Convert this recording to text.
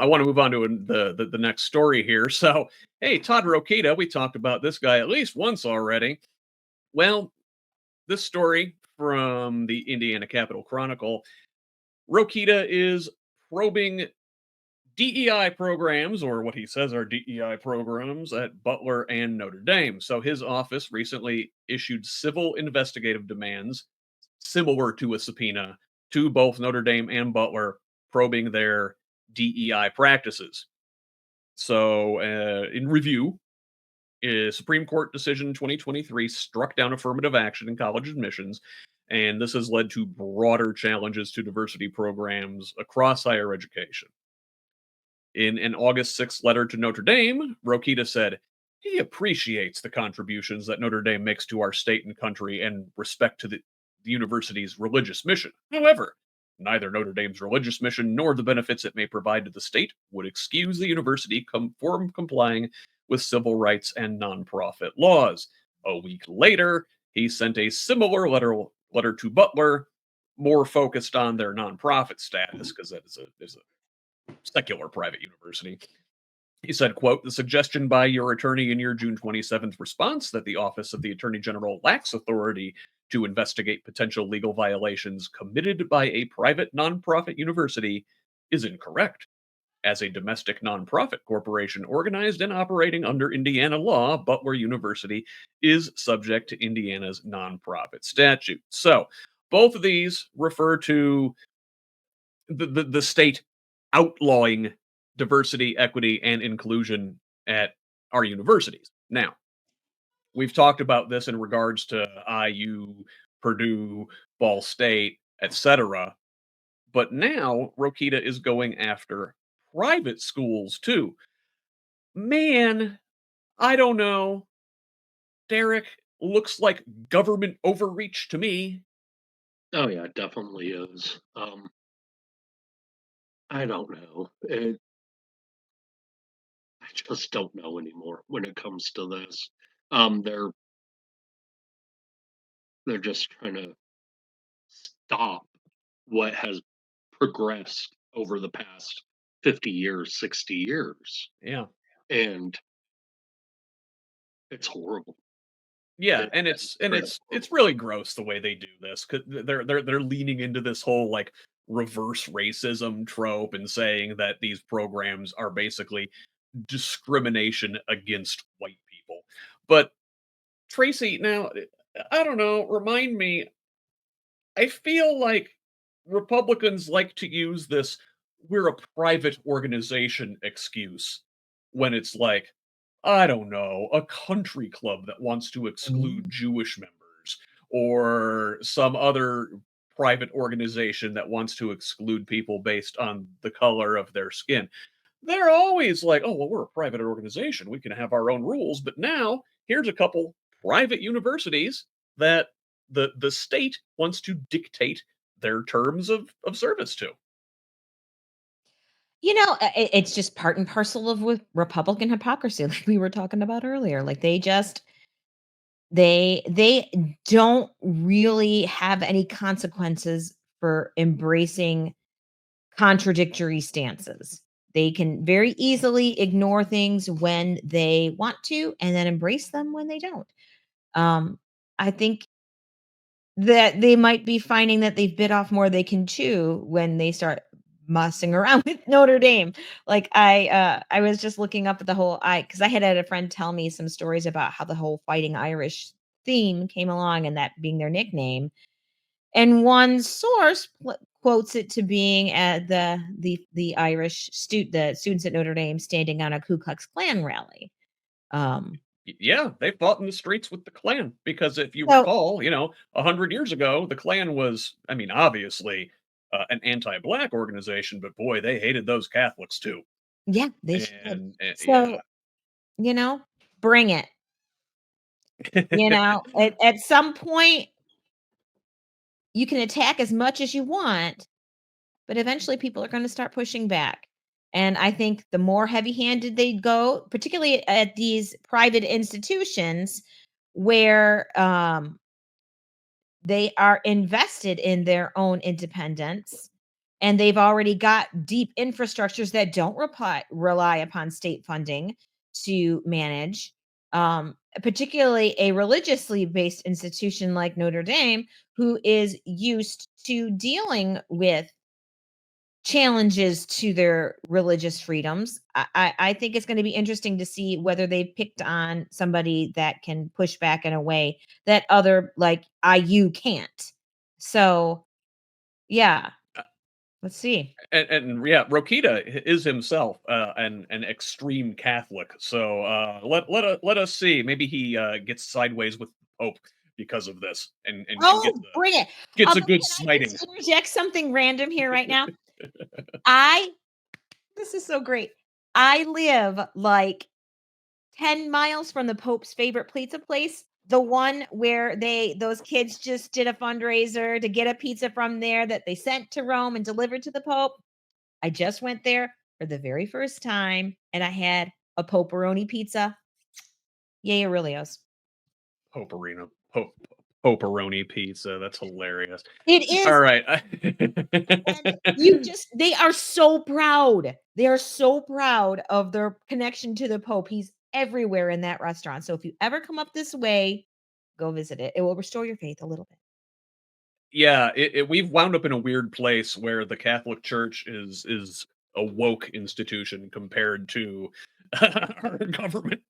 I want to move on to the next story here. So, hey, Todd Rokita, we talked about this guy at least once already. Well, this story from the Indiana Capital Chronicle, Rokita is probing DEI programs, or what he says are DEI programs, at Butler and Notre Dame. So his office recently issued civil investigative demands similar to a subpoena to both Notre Dame and Butler, probing their DEI practices. So, in review, a Supreme Court decision in 2023 struck down affirmative action in college admissions, and this has led to broader challenges to diversity programs across higher education. In an August 6th letter to Notre Dame, Rokita said he appreciates the contributions that Notre Dame makes to our state and country and respect to the university's religious mission. However, neither Notre Dame's religious mission nor the benefits it may provide to the state would excuse the university from complying with civil rights and nonprofit laws. A week later, he sent a similar letter to Butler, more focused on their nonprofit status, because that is a secular private university. He said, quote, the suggestion by your attorney in your June 27th response that the Office of the Attorney General lacks authority to investigate potential legal violations committed by a private nonprofit university is incorrect. As a domestic nonprofit corporation organized and operating under Indiana law, Butler University is subject to Indiana's nonprofit statute. So both of these refer to the state outlawing diversity, equity, and inclusion at our universities. Now, we've talked about this in regards to IU, Purdue, Ball State, etc. But now Rokita is going after private schools too. Man, I don't know. Derek, looks like government overreach to me. Oh yeah, it definitely is. I don't know. I just don't know anymore when it comes to this. Um, they're they're just trying to stop what has progressed over the past 50 years, 60 years, Yeah. and it's horrible. Yeah, It, and it's it's really it's it's horrible. really gross the way they do this, 'cause they're leaning into this whole, like, reverse racism trope and saying that these programs are basically discrimination against white people. But, Tracy, now, I don't know, remind me, I feel like Republicans like to use this "we're a private organization" excuse when it's like, I don't know, a country club that wants to exclude Mhm. Jewish members, or some other private organization that wants to exclude people based on the color of their skin. They're always like, oh, well, we're a private organization. We can have our own rules. But now here's a couple private universities that the state wants to dictate their terms of service to. It's just part and parcel of with Republican hypocrisy, like we were talking about earlier. Like they don't really have any consequences for embracing contradictory stances. They can very easily ignore things when they want to and then embrace them when they don't. I think that they might be finding that they've bit off more they can chew when they start messing around with Notre Dame. Like I was just looking up at the whole I because I had a friend tell me some stories about how the whole Fighting Irish theme came along and that being their nickname. And one source quotes it to being at the students at Notre Dame standing on a Ku Klux Klan rally. Um, Yeah, they fought in the streets with the Klan because if you so recall, 100 years ago, the Klan was, I mean, obviously an anti-black organization, but boy, they hated those Catholics too. yeah, they should. And So you know, bring it. At some point, you can attack as much as you want, but eventually people are going to start pushing back. And I think the more heavy handed they go, particularly at these private institutions where they are invested in their own independence, and they've already got deep infrastructures that don't rely upon state funding to manage. Particularly a religiously based institution like Notre Dame, who is used to dealing with challenges to their religious freedoms. I think it's going to be interesting to see whether they picked on somebody that can push back in a way that other like IU can't. So yeah, let's see. And yeah, Rokita is himself an extreme Catholic. So let us see. Maybe he gets sideways with Pope because of this, and Oh, bring it. gets a Although, good can I smiting. just interject something random here right now? I This is so great. I live like 10 miles from the Pope's favorite pizza place, the one where those kids just did a fundraiser to get a pizza from there that they sent to Rome and delivered to the Pope. I just went there for the very first time and I had a Poperoni pizza. Yay, Aurelio's. Poperino, Poperoni pizza. That's hilarious. It All is. right. And they are so proud. They are so proud of their connection to the Pope. He's everywhere in that restaurant. So if you ever come up this way, go visit it. It will restore your faith a little bit. Yeah, we've wound up in a weird place where the Catholic Church is a woke institution compared to our government.